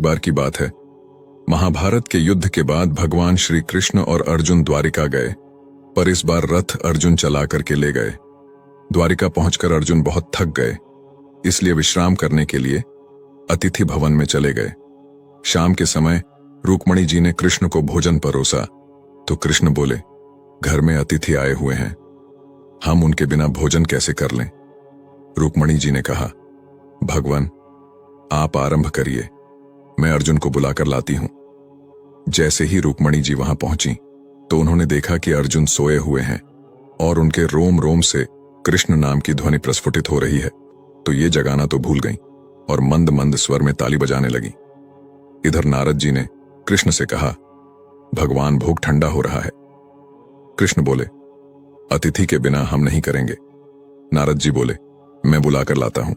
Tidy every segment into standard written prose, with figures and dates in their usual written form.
बार की बात है। महाभारत के युद्ध के बाद भगवान श्री कृष्ण और अर्जुन द्वारिका गए, पर इस बार रथ अर्जुन चला करके ले गए। द्वारिका पहुंचकर अर्जुन बहुत थक गए, इसलिए विश्राम करने के लिए अतिथि भवन में चले गए। शाम के समय रुक्मणी जी ने कृष्ण को भोजन परोसा, तो कृष्ण बोले, घर में अतिथि आए हुए हैं, हम उनके बिना भोजन कैसे कर लें। रुक्मणी जी ने कहा, भगवान आप आरंभ करिए, मैं अर्जुन को बुलाकर लाती हूं। जैसे ही रुक्मणी जी वहां पहुंची तो उन्होंने देखा कि अर्जुन सोए हुए हैं और उनके रोम रोम से कृष्ण नाम की ध्वनि प्रस्फुटित हो रही है। तो ये जगाना तो भूल गईं और मंद मंद स्वर में ताली बजाने लगी। इधर नारद जी ने कृष्ण से कहा, भगवान भोग ठंडा हो रहा है। कृष्ण बोले, अतिथि के बिना हम नहीं करेंगे। नारद जी बोले, मैं बुलाकर लाता हूं।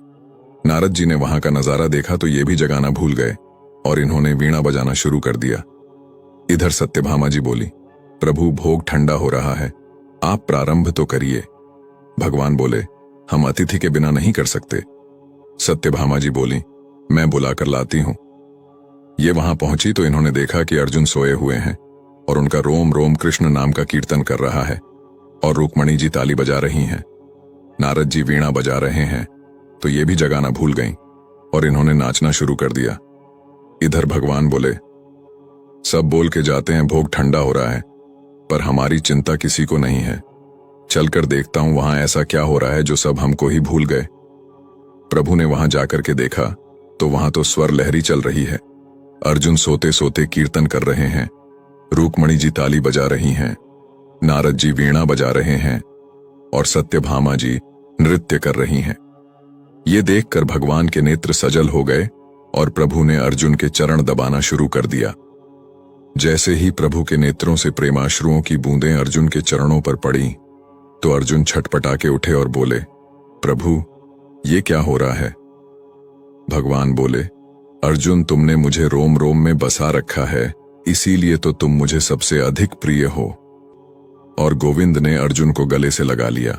नारद जी ने वहां का नजारा देखा तो ये भी जगाना भूल गए और इन्होंने वीणा बजाना शुरू कर दिया। इधर सत्यभामा जी बोली, प्रभु भोग ठंडा हो रहा है, आप प्रारंभ तो करिए। भगवान बोले, हम अतिथि के बिना नहीं कर सकते। सत्यभामा जी बोली, मैं बुलाकर लाती हूं। ये वहां पहुंची तो इन्होंने देखा कि अर्जुन सोए हुए हैं और उनका रोम रोम कृष्ण नाम का कीर्तन कर रहा है और रुक्मणी जी ताली बजा रही हैं। नारद जी वीणा बजा रहे हैं, तो ये भी जगाना भूल गईं और इन्होंने नाचना शुरू कर दिया। इधर भगवान बोले, सब बोल के जाते हैं भोग ठंडा हो रहा है, पर हमारी चिंता किसी को नहीं है। चलकर देखता हूं वहां ऐसा क्या हो रहा है जो सब हमको ही भूल गए। प्रभु ने वहां जाकर के देखा तो वहां तो स्वर लहरी चल रही है। अर्जुन सोते सोते कीर्तन कर रहे हैं, रुक्मणी जी ताली बजा रही हैं, नारद जी वीणा बजा रहे हैं और सत्यभामा जी नृत्य कर रही हैं। ये देखकर भगवान के नेत्र सजल हो गए और प्रभु ने अर्जुन के चरण दबाना शुरू कर दिया। जैसे ही प्रभु के नेत्रों से प्रेमाश्रुओं की बूंदें अर्जुन के चरणों पर पड़ी तो अर्जुन छटपटा के उठे और बोले, प्रभु ये क्या हो रहा है। भगवान बोले, अर्जुन तुमने मुझे रोम रोम में बसा रखा है, इसीलिए तो तुम मुझे सबसे अधिक प्रिय हो। और गोविंद ने अर्जुन को गले से लगा लिया।